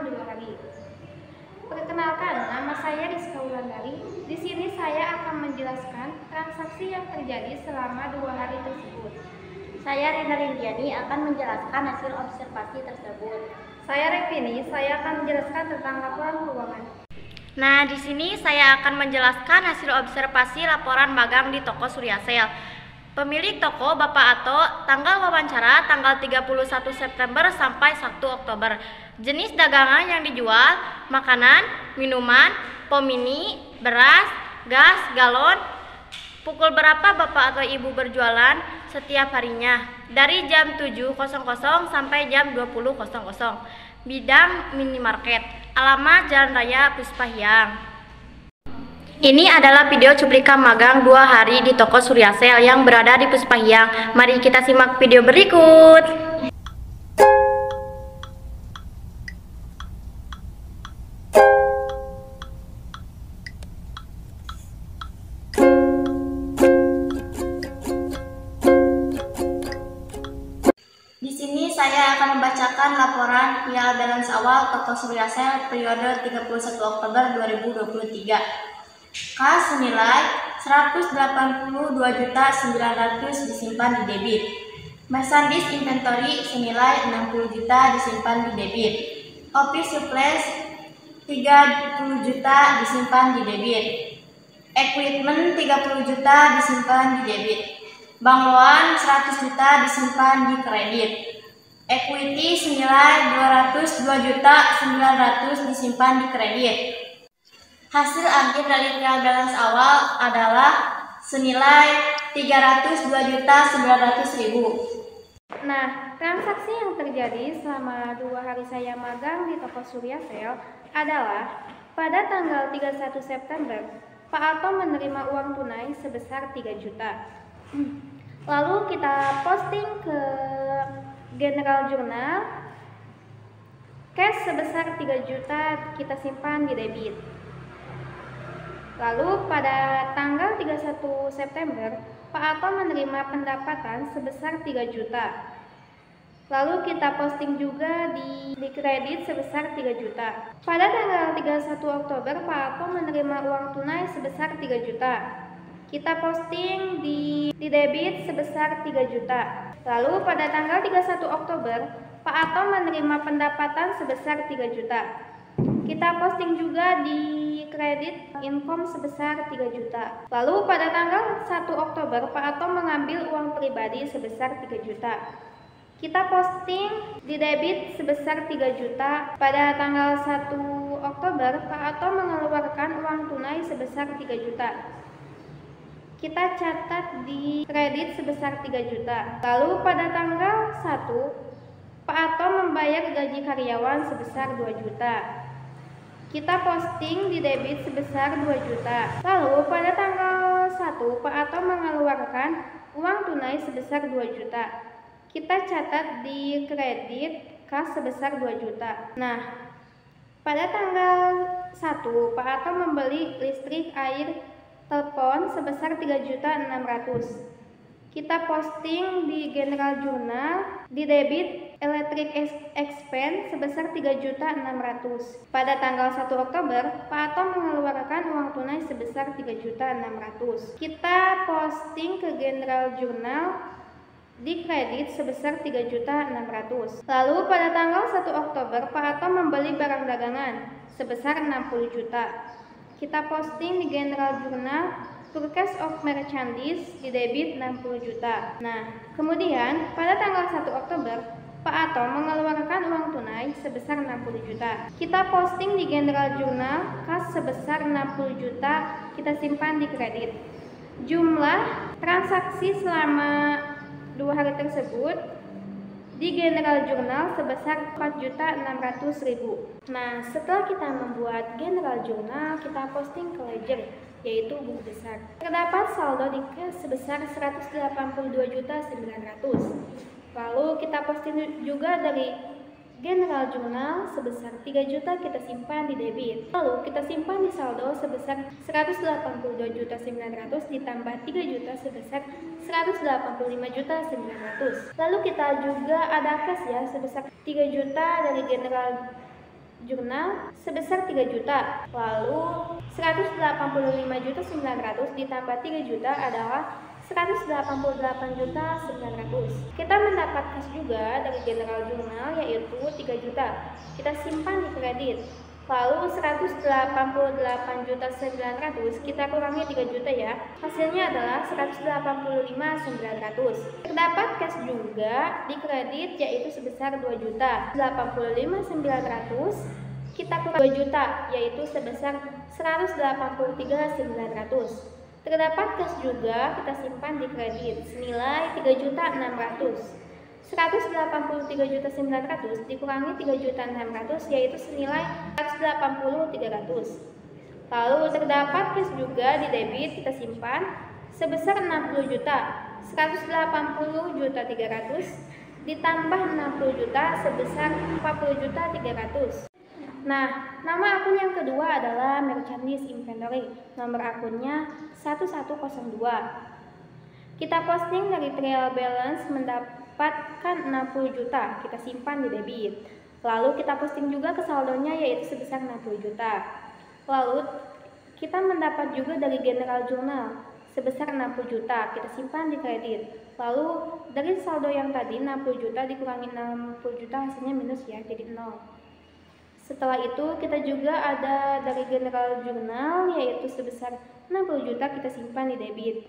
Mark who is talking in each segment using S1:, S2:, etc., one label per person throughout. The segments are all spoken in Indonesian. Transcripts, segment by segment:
S1: selama 2 hari. Perkenalkan, nama saya Rizka Wulandari. Di sini saya akan menjelaskan transaksi yang terjadi selama 2 hari tersebut.
S2: Saya Rina Rindiani akan menjelaskan hasil observasi tersebut.
S1: Saya Revini, saya akan menjelaskan tentang laporan keuangan.
S2: Nah, di sini saya akan menjelaskan hasil observasi laporan magang di toko Suryasel. Pemilik toko Bapak Ato, tanggal wawancara tanggal 31 September sampai 1 Oktober. Jenis dagangan yang dijual, makanan, minuman, pom mini, beras, gas, galon. Pukul berapa Bapak atau Ibu berjualan setiap harinya? Dari jam 7.00 sampai jam 20.00. Bidang minimarket. Alamat Jalan Raya Puspahyang. Ini adalah video cuplikan magang 2 hari di toko Suryasel yang berada di Puspahyang. Mari kita simak video berikut. Di sini saya akan membacakan laporan nilai balance awal toko Suryasel periode 31 Oktober 2023. Kas senilai 182.900 disimpan di debit. Merchandise inventory senilai 60 juta disimpan di debit. Office supplies 30 juta disimpan di debit. Equipment 30 juta disimpan di debit. Bank loan 100 juta disimpan di kredit. Equity senilai 202.900 disimpan di kredit. Hasil akhir dari trial balance awal adalah senilai 302.900.000.
S1: Nah, transaksi yang terjadi selama 2 hari saya magang di toko Suryasel adalah pada tanggal 31 September, Pak Ato menerima uang tunai sebesar 3 juta. Lalu kita posting ke General Journal, cash sebesar 3 juta kita simpan di debit. Lalu pada tanggal 31 September, Pak Ato menerima pendapatan sebesar 3 juta. Lalu kita posting juga di kredit sebesar 3 juta. Pada tanggal 31 Oktober, Pak Ato menerima uang tunai sebesar 3 juta. Kita posting di debit sebesar 3 juta. Lalu pada tanggal 31 Oktober, Pak Ato menerima pendapatan sebesar 3 juta. Kita posting juga di kredit income sebesar 3 juta. Lalu pada tanggal 1 Oktober, Pak Ato mengambil uang pribadi sebesar 3 juta. Kita posting di debit sebesar 3 juta. Pada tanggal 1 Oktober, Pak Ato mengeluarkan uang tunai sebesar 3 juta. Kita catat di kredit sebesar 3 juta. Lalu pada tanggal 1, Pak Ato membayar gaji karyawan sebesar 2 juta. Kita posting di debit sebesar 2 juta. Lalu pada tanggal 1, Pak Ato mengeluarkan uang tunai sebesar 2 juta. Kita catat di kredit kas sebesar 2 juta. Nah, pada tanggal 1, Pak Ato membeli listrik, air, telepon sebesar 3.600.000. Kita posting di General Journal di debit electric expense sebesar 3.600.000. Pada tanggal 1 Oktober, Pak Ato mengeluarkan uang tunai sebesar 3.600.000. Kita posting ke General Journal di kredit sebesar 3.600.000. Lalu pada tanggal 1 Oktober, Pak Ato membeli barang dagangan sebesar 60 juta. Kita posting di General Journal purchase of merchandise di debit 60 juta. Nah, kemudian pada tanggal 1 Oktober, Pak Ato mengeluarkan uang tunai sebesar 60 juta. Kita posting di General Journal kas sebesar 60 juta kita simpan di kredit. Jumlah transaksi selama 2 hari tersebut di General Journal sebesar 4.600.000. Nah, setelah kita membuat General Journal, kita posting ke ledger, yaitu buku besar. Terdapat saldo di cash sebesar 182.900.000. Lalu kita posting juga dari General Journal sebesar 3 juta kita simpan di debit. Lalu kita simpan di saldo sebesar 182.900 ditambah 3 juta sebesar 185.900. Lalu kita juga ada cash ya sebesar 3 juta dari General jurnal sebesar 3 juta. Lalu 185.900.000 ditambah 3 juta adalah 188.900.000. Kita mendapat kas juga dari general jurnal yaitu 3 juta. Kita simpan di kredit. Lalu 188.900.000 kita kurangi 3 juta ya. Hasilnya adalah 185.900. Terdapat kas juga di kredit yaitu sebesar 2 juta. 85.900 kita kurangi 2 juta yaitu sebesar 183.900. Terdapat kas juga kita simpan di kredit senilai 3.600. 183.900 dikurangi 3.600 yaitu senilai 180.300. Lalu terdapat kas juga di debit kita simpan sebesar 60 juta. 180.300 ditambah 60 juta sebesar 40.300. Nah, nama akun yang kedua adalah merchandise inventory. Nomor akunnya 1102. Kita posting dari trial balance mendapatkan 60 juta, kita simpan di debit. Lalu kita posting juga ke saldonya yaitu sebesar 60 juta. Lalu kita mendapat juga dari general journal sebesar 60 juta, kita simpan di kredit. Lalu dari saldo yang tadi 60 juta dikurangi 60 juta hasilnya minus ya, jadi 0. Setelah itu kita juga ada dari general journal yaitu sebesar 60 juta kita simpan di debit.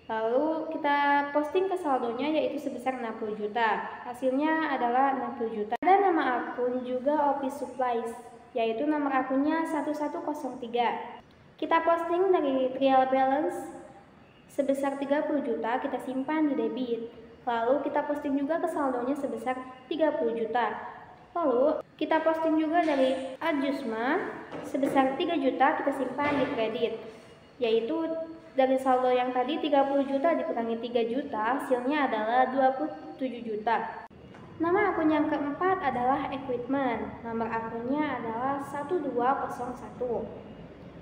S1: Lalu kita posting ke saldonya yaitu sebesar 60 juta. Hasilnya adalah 60 juta. Ada nama akun juga Office Supplies, yaitu nomor akunnya 1103. Kita posting dari trial balance sebesar 30 juta, kita simpan di debit. Lalu kita posting juga ke saldonya sebesar 30 juta. Lalu kita posting juga dari adjustment sebesar 3 juta, kita simpan di kredit. Yaitu dari saldo yang tadi 30 juta dikurangi 3 juta, hasilnya adalah 27 juta. Nama akun yang keempat adalah equipment. Nomor akunnya adalah 1201.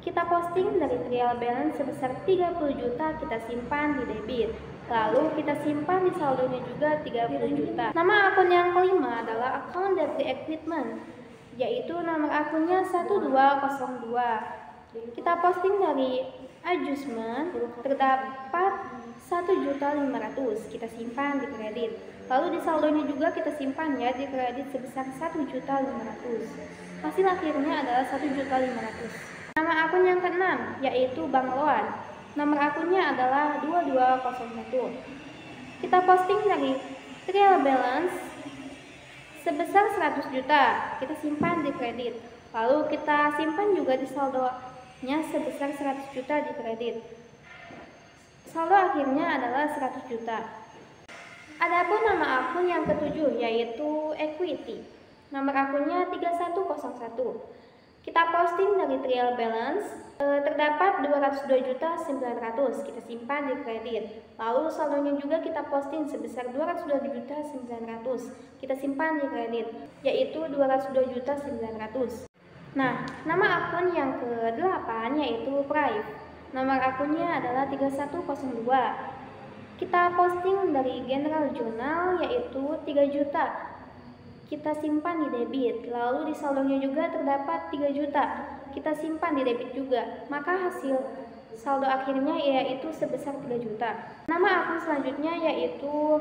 S1: Kita posting dari trial balance sebesar 30 juta, kita simpan di debit. Lalu kita simpan di saldonya juga 30 juta. Nama akun yang kelima adalah account dari equipment, yaitu nomor akunnya 1202. Kita posting dari adjustment terdapat 1.500.000, kita simpan di kredit. Lalu di saldonya juga kita simpan ya di kredit sebesar 1.500.000. Hasil akhirnya adalah 1.500.000. Nama akun yang keenam yaitu Bank Loan. Nomor akunnya adalah 2201. Kita posting dari trial balance sebesar 100 juta, kita simpan di kredit. Lalu kita simpan juga di saldonya sebesar 100 juta di kredit. Saldo akhirnya adalah 100 juta. Adapun nama akun yang ketujuh yaitu equity. Nomor akunnya 3101. Kita posting dari trial balance terdapat 202.900.000, kita simpan di kredit. Lalu saldonya juga kita posting sebesar 202.900.000, kita simpan di kredit, yaitu 202.900.000. Nah, nama akun yang ke-8 yaitu Prive. Nomor akunnya adalah 3102. Kita posting dari general journal yaitu 3 juta. Kita simpan di debit, lalu di saldonya juga terdapat 3 juta, kita simpan di debit juga, maka hasil saldo akhirnya yaitu sebesar 3 juta. Nama akun selanjutnya yaitu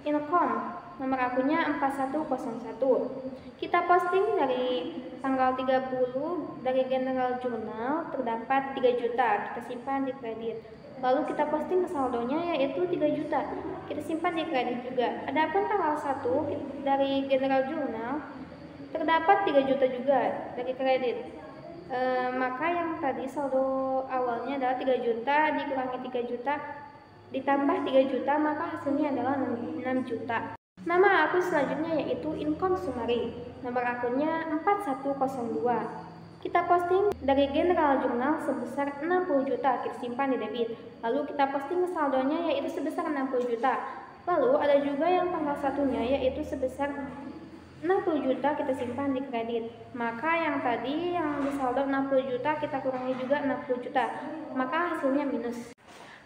S1: Income, nomor akunnya 4101. Kita posting dari tanggal 30 dari general journal terdapat 3 juta, kita simpan di kredit. Lalu kita posting ke saldonya yaitu 3 juta, kita simpan di kredit juga. Adapun tanggal 1 dari general journal terdapat 3 juta juga dari kredit. Maka yang tadi saldo awalnya adalah 3 juta dikurangi 3 juta ditambah 3 juta, maka hasilnya adalah 6 juta. Nama akun selanjutnya yaitu Income Summary. Nomor akunnya 4102. Kita posting dari general journal sebesar 60 juta, kita simpan di debit. Lalu kita posting saldonya yaitu sebesar 60 juta. Lalu ada juga yang tanggal satunya yaitu sebesar 60 juta kita simpan di kredit. Maka yang tadi yang di saldo 60 juta kita kurangi juga 60 juta. Maka hasilnya minus.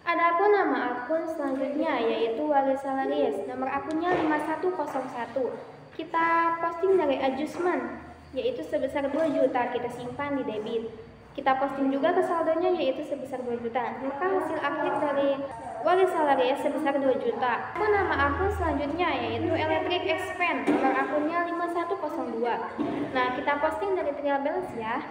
S1: Adapun nama akun selanjutnya yaitu Walisa Laris. Nomor akunnya 5101. Kita posting dari adjustment yaitu sebesar 2 juta kita simpan di debit. Kita posting juga ke saldonya yaitu sebesar 2 juta. Maka hasil akhir dari wage salary sebesar 2 juta. Nama akun selanjutnya yaitu Electric Expense, nomor akunnya 5102. Nah, kita posting dari trial balance ya.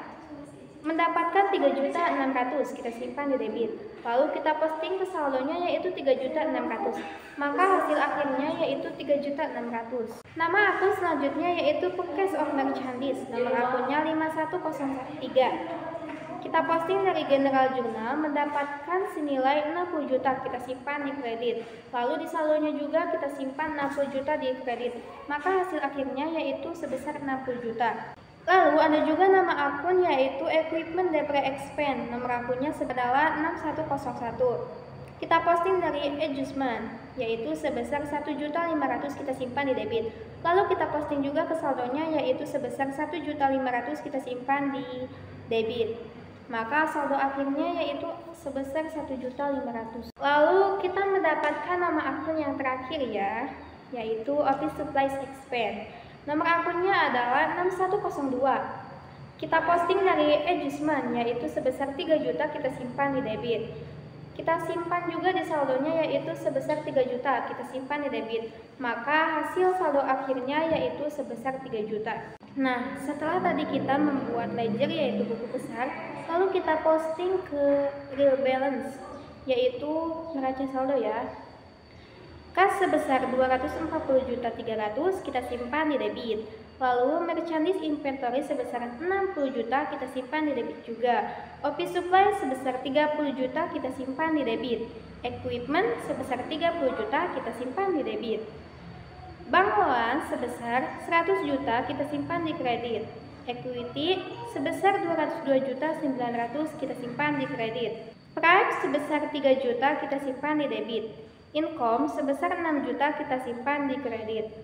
S1: Mendapatkan 3.600.000 kita simpan di debit. Lalu kita posting ke saldonya yaitu 3.600.000. Maka hasil akhirnya yaitu 3.600.000. Nama akun selanjutnya yaitu Purchase of Merchandise, nomor akunnya 5103. Kita posting dari General Journal mendapatkan senilai 60 juta kita simpan di kredit. Lalu di saldonya juga kita simpan 60 juta di kredit. Maka hasil akhirnya yaitu sebesar 60 juta. Lalu ada juga nama akun yaitu Equipment Depre Expense, nomor akunnya adalah 6101. Kita posting dari adjustment yaitu sebesar 1.500.000 kita simpan di debit. Lalu kita posting juga ke saldonya yaitu sebesar 1.500.000 kita simpan di debit. Maka saldo akhirnya yaitu sebesar 1.500.000. Lalu kita mendapatkan nama akun yang terakhir ya, yaitu Office Supplies Expense. Nomor akunnya adalah 6102. Kita posting dari adjustment yaitu sebesar 3 juta kita simpan di debit. Kita simpan juga di saldonya yaitu sebesar 3 juta kita simpan di debit. Maka hasil saldo akhirnya yaitu sebesar 3 juta. Nah, setelah tadi kita membuat ledger yaitu buku besar, lalu kita posting ke real balance yaitu neraca saldo ya. Kas sebesar 240.300.000 kita simpan di debit. Lalu merchandise inventory sebesar 60 juta kita simpan di debit juga. Office supply sebesar 30 juta kita simpan di debit. Equipment sebesar 30 juta kita simpan di debit. Bank loan sebesar 100 juta kita simpan di kredit. Equity sebesar 202.900.000 kita simpan di kredit. Price sebesar 3 juta kita simpan di debit. Income sebesar 6 juta kita simpan di kredit.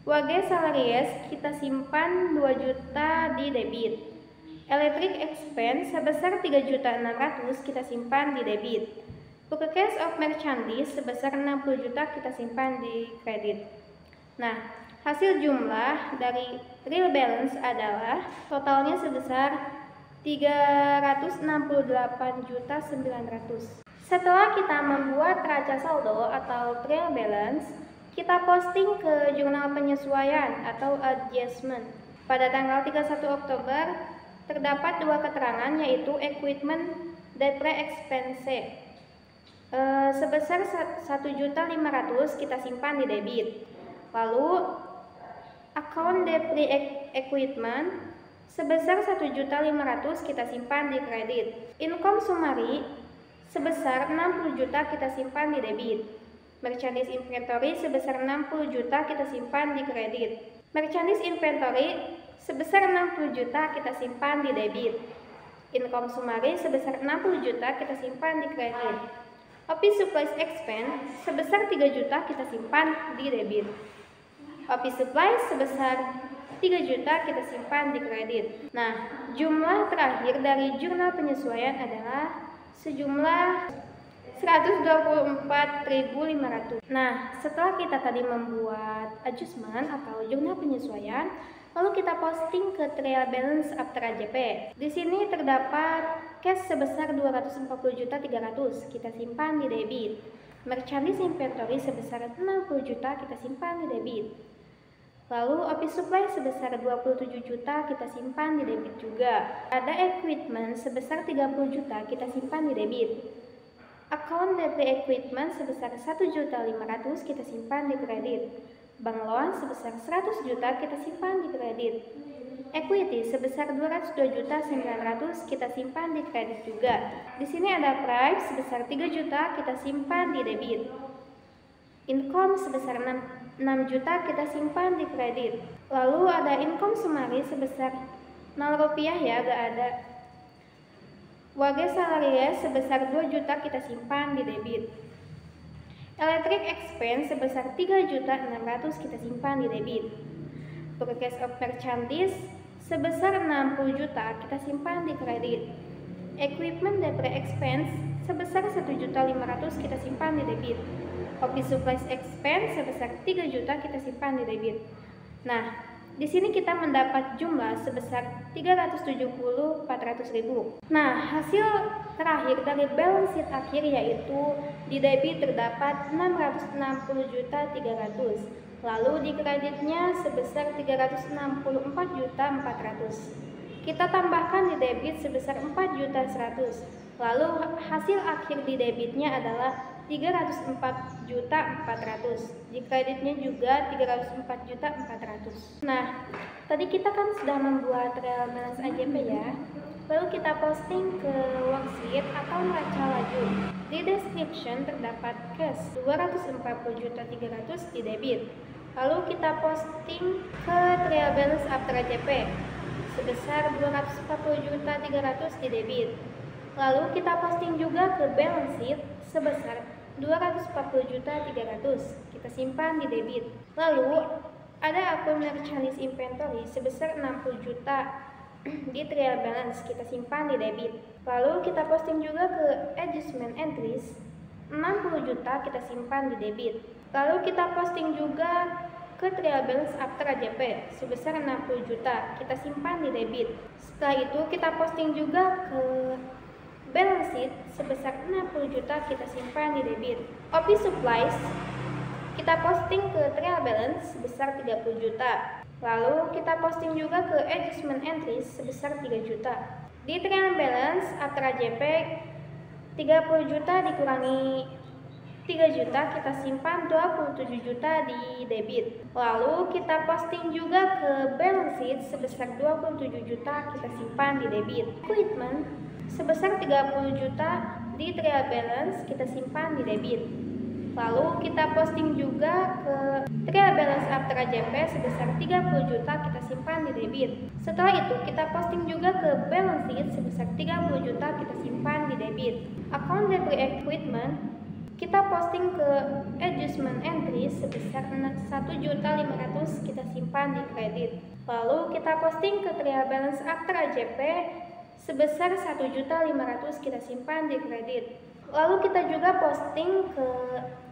S1: Wage salaries kita simpan 2 juta di debit. Electric expense sebesar 3.600.000 kita simpan di debit. Purchase of merchandise sebesar 60 juta kita simpan di kredit. Nah, hasil jumlah dari real balance adalah totalnya sebesar 368.900.000. Setelah kita membuat neraca saldo atau trial balance, kita posting ke jurnal penyesuaian atau adjustment. Pada tanggal 31 Oktober, terdapat dua keterangan yaitu equipment depre expense sebesar 1.500.000 kita simpan di debit. Lalu account depre equipment sebesar 1.500.000 kita simpan di kredit. Income summary sebesar 60 juta kita simpan di debit. Merchandise inventory sebesar 60 juta kita simpan di kredit. Merchandise inventory sebesar 60 juta kita simpan di debit. Income summary sebesar 60 juta kita simpan di kredit. Office supplies expense sebesar 3 juta kita simpan di debit. Office supplies sebesar 3 juta kita simpan di kredit. Nah, jumlah terakhir dari jurnal penyesuaian adalah sejumlah 124.500. Nah, setelah kita tadi membuat adjustment atau jurnal penyesuaian, lalu kita posting ke trial balance after AJP. Di sini terdapat cash sebesar 240.300.000 kita simpan di debit. Merchandise inventory sebesar 60 juta kita simpan di debit. Lalu office supply sebesar 27 juta kita simpan di debit juga. Ada equipment sebesar 30 juta kita simpan di debit. Account debit equipment sebesar 1.500.000 kita simpan di kredit. Bank loan sebesar 100 juta kita simpan di kredit. Equity sebesar 202.900.000 kita simpan di kredit juga. Di sini ada price sebesar 3 juta kita simpan di debit. Income sebesar 6 juta kita simpan di kredit. Lalu ada income summary sebesar 0 rupiah ya, gak ada. Wage salary sebesar 2 juta kita simpan di debit. Electric expense sebesar 3.600.000 kita simpan di debit. Purchase of merchandise sebesar 60 juta kita simpan di kredit. Equipment depre expense sebesar 1.500.000 kita simpan di debit. Office supplies expense sebesar 3 juta kita simpan di debit. Nah, Di sini kita mendapat jumlah sebesar 370.400.000. Nah, hasil terakhir dari balance sheet akhir yaitu di debit terdapat 660.300.000. Lalu di kreditnya sebesar 364.400.000. Kita tambahkan di debit sebesar 4.100.000. Lalu hasil akhir di debitnya adalah 304.400.000. Di kreditnya juga 304.400.000. Nah, tadi kita kan sudah membuat trial balance AJP ya. Lalu kita posting ke worksheet atau neraca laju. Di description terdapat cash 240.300.000 di debit. Lalu kita posting ke trial balance after AJP sebesar 240.300.000 di debit. Lalu kita posting juga ke balance sheet sebesar 240.300.000. Kita simpan di debit. Lalu ada akun merchandise inventory sebesar 60 juta di trial balance, kita simpan di debit. Lalu kita posting juga ke adjustment entries 60 juta, kita simpan di debit. Lalu kita posting juga ke trial balance after AJP sebesar 60 juta, kita simpan di debit. Setelah itu kita posting juga ke balance sheet sebesar 60 juta, kita simpan di debit. Office supplies kita posting ke trial balance sebesar 30 juta. Lalu kita posting juga ke adjustment entries sebesar 3 juta. Di trial balance after AJP 30 juta dikurangi 3 juta, kita simpan 27 juta di debit. Lalu kita posting juga ke balance sheet sebesar 27 juta, kita simpan di debit. Equipment sebesar 30 juta di trial balance, kita simpan di debit. Lalu kita posting juga ke trial balance after AJP sebesar 30 juta, kita simpan di debit. Setelah itu kita posting juga ke balance sheet sebesar 30 juta, kita simpan di debit. Account equipment kita posting ke adjustment entries sebesar 1.500.000, kita simpan di kredit. Lalu kita posting ke trial balance after AJP sebesar 1.500.000, kita simpan di kredit. Lalu kita juga posting ke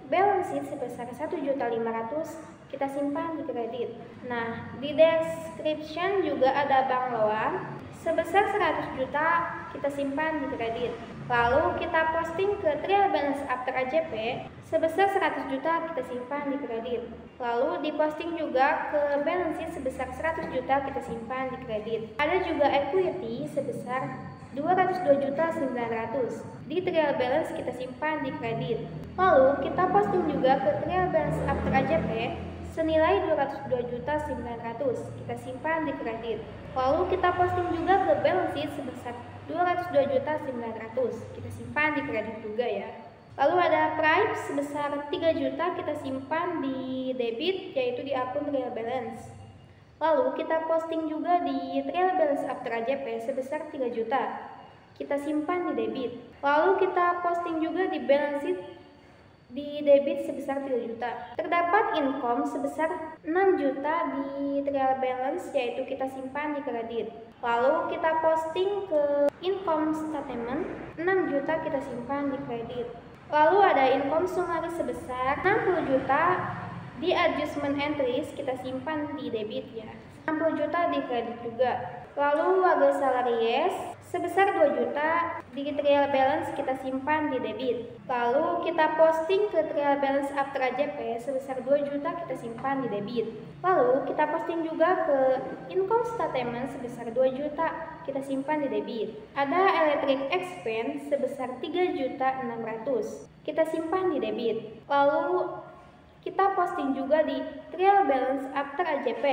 S1: balance sheet sebesar 1.500.000, kita simpan di kredit. Nah, di description juga ada bank loan sebesar 100 juta, kita simpan di kredit. Lalu kita posting ke trial balance after AJP sebesar 100 juta, kita simpan di kredit. Lalu diposting juga ke balance sheet sebesar 100 juta, kita simpan di kredit. Ada juga equity sebesar 202.900.000. Di trial balance kita simpan di kredit. Lalu kita posting juga ke trial balance after AJP senilai 202.900.000, kita simpan di kredit. Lalu kita posting juga ke balance sheet sebesar 202.900.000, kita simpan di kredit juga ya. Lalu ada price sebesar 3 juta, kita simpan di debit, yaitu di akun trial balance. Lalu kita posting juga di trial balance after AJP sebesar 3 juta, kita simpan di debit. Lalu kita posting juga di balance sheet di debit sebesar 3 juta. Terdapat income sebesar 6 juta di trial balance, yaitu kita simpan di kredit. Lalu kita posting ke income statement 6 juta, kita simpan di kredit. Lalu ada income summary sebesar 60 juta di adjustment entries, kita simpan di debit ya. 60 juta di kredit juga. Lalu wage salaries sebesar 2 juta di trial balance, kita simpan di debit. Lalu kita posting ke trial balance after AJP sebesar 2 juta, kita simpan di debit. Lalu kita posting juga ke income statement sebesar 2 juta, kita simpan di debit. Ada electric expense sebesar 3.600.000, kita simpan di debit. Lalu kita posting juga di trial balance after AJP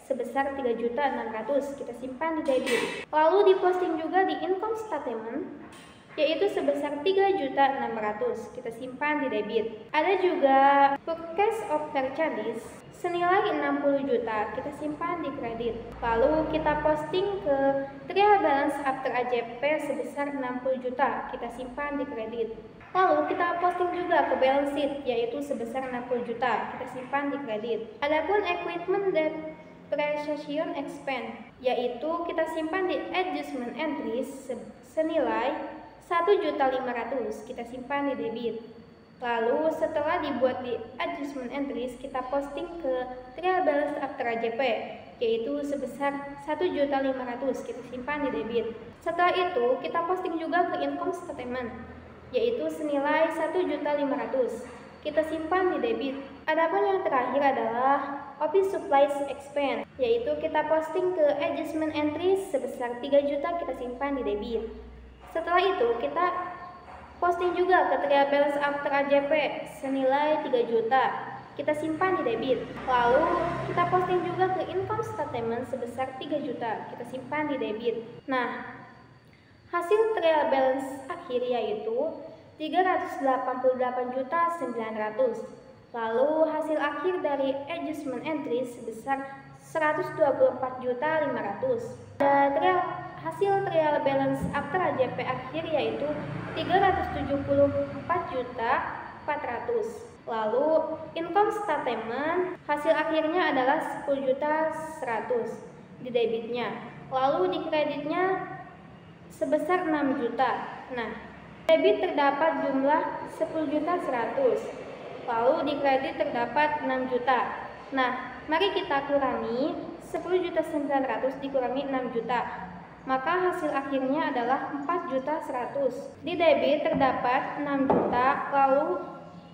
S1: sebesar 3.600.000, kita simpan di debit. Lalu diposting juga di income statement yaitu sebesar 3.600.000, kita simpan di debit. Ada juga purchase of merchandise senilai 60 juta, kita simpan di kredit. Lalu kita posting ke trial balance after AJP sebesar 60 juta, kita simpan di kredit. Lalu kita posting juga ke balance sheet yaitu sebesar 60 juta, kita simpan di kredit. Adapun equipment depreciation expense yaitu kita simpan di adjustment entries senilai 1.500.000, kita simpan di debit. Lalu setelah dibuat di adjustment entries, kita posting ke trial balance after AJP yaitu sebesar 1.500.000 kita simpan di debit. Setelah itu kita posting juga ke income statement, yaitu senilai 1.500.000 kita simpan di debit. Adapun yang terakhir adalah office supplies expense, yaitu kita posting ke adjustment entries sebesar 3 juta kita simpan di debit. Setelah itu kita posting juga ke trial balance after AJP senilai 3 juta kita simpan di debit. Lalu kita posting juga ke income statement sebesar 3 juta kita simpan di debit. Nah, hasil trial balance akhir yaitu 388.900.000. Lalu hasil akhir dari adjustment entry sebesar 124.500.000. Dan hasil trial balance after AJP akhir yaitu 374.400.000. Lalu income statement hasil akhirnya adalah 10.100.000 di debitnya. Lalu di kreditnya sebesar 6 juta. Nah, debit terdapat jumlah 10.100.000. Lalu di kredit terdapat 6 juta. Nah, mari kita kurangi 10.900.000 dikurangi 6 juta. Maka hasil akhirnya adalah 4.100.000. Di debit terdapat 6 juta, lalu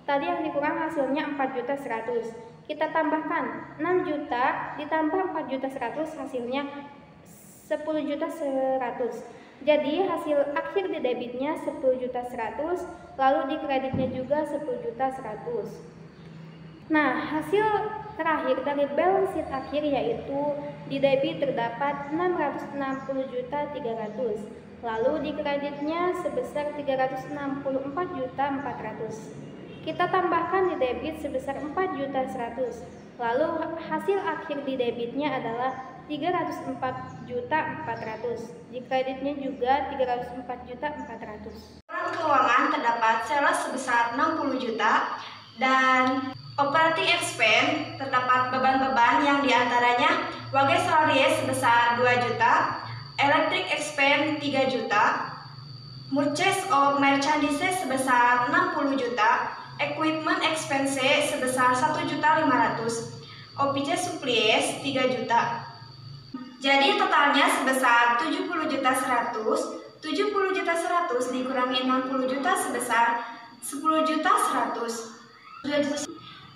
S1: tadi yang dikurang hasilnya 4.100.000. Kita tambahkan 6 juta ditambah 4.100.000 hasilnya 10.100.000. Jadi hasil akhir di debitnya 10.100.000, lalu di kreditnya juga 10.100.000. Nah, hasil terakhir dari balance sheet akhir yaitu di debit terdapat 660.300.000, lalu di kreditnya sebesar 364.400.000. Kita tambahkan di debit sebesar 4.100.000, lalu hasil akhir di debitnya adalah 304.400.000. Di kreditnya juga 304.400.000.
S3: Laporan keuangan terdapat sales sebesar 60 juta dan operating expense terdapat beban-beban yang diantaranya wage salaries sebesar 2 juta, electric expense 3 juta, purchase of merchandise sebesar 60 juta, equipment expense sebesar 1.500.000, OPC supplies 3 juta. Jadi totalnya sebesar 70.100.000, 70.100.000 dikurangi 60 juta sebesar 10.100.000.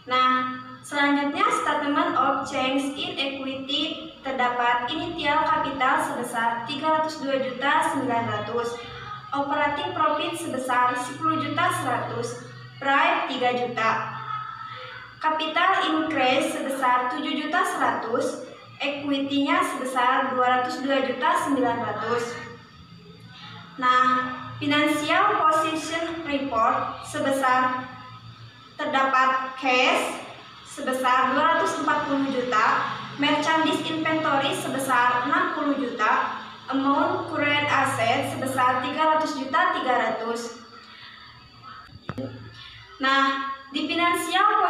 S3: Nah, selanjutnya statement of change in equity terdapat initial capital sebesar 302.900.000, operating profit sebesar 10.100.000, prime 3 juta, capital increase sebesar 7.100.000, equity-nya sebesar 202.900.000. Nah, financial position report sebesar terdapat cash sebesar 240 juta, merchandise inventory sebesar 60 juta, amount current asset sebesar 300.300.000. Nah, di financial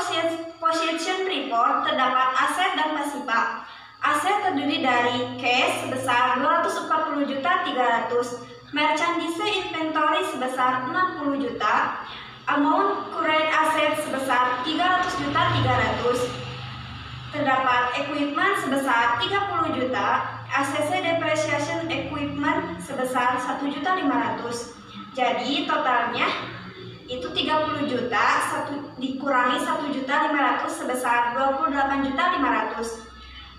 S3: position report terdapat aset dan pasifa. Aset terdiri dari cash sebesar 240.300.000, merchandise inventory sebesar 60 juta, amount current asset sebesar 300.300.000. Terdapat equipment sebesar 30 juta, ACC depreciation equipment sebesar 1.500.000. Jadi totalnya itu 30 juta dikurangi 1.500.000 sebesar 28.500.000.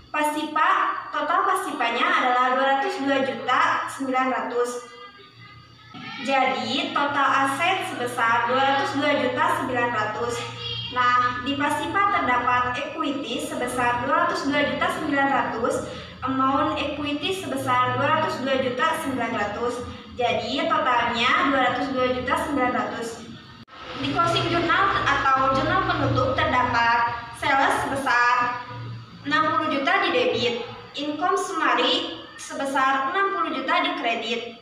S3: Pasifa, total pasifanya adalah 202.900.000. Jadi total aset sebesar 202.900.000. Nah, di pasifa terdapat equity sebesar 202.900.000, amount equity sebesar 202.900.000. Jadi totalnya 202.900.000. Di closing journal atau jurnal penutup terdapat sales sebesar 60 juta di debit, income summary sebesar 60 juta di kredit.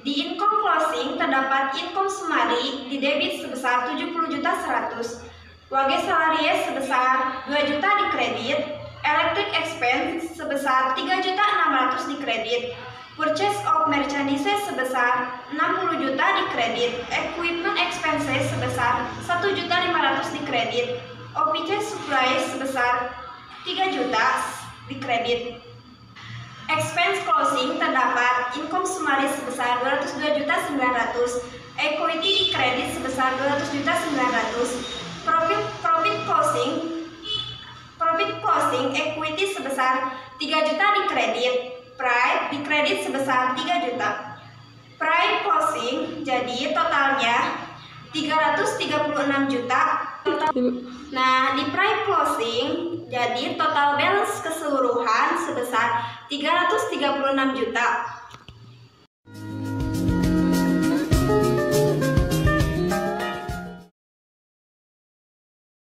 S3: Di income closing terdapat income summary di debit sebesar 70.100.000, wage salaries sebesar 2 juta di kredit, electric expense sebesar 3.600.000 di kredit, purchase of merchandise sebesar 60 juta di kredit, equipment expenses sebesar 1.500.000 di kredit, OPC supplies sebesar 3 juta di kredit. Expense closing terdapat income summary sebesar 202.900.000, equity di kredit sebesar 200.900.000, profit closing equity sebesar 3 juta di kredit, prime di kredit sebesar 3 juta. Prime closing jadi totalnya 336 juta. Nah, di prime closing jadi total balance keseluruhan sebesar 336 juta.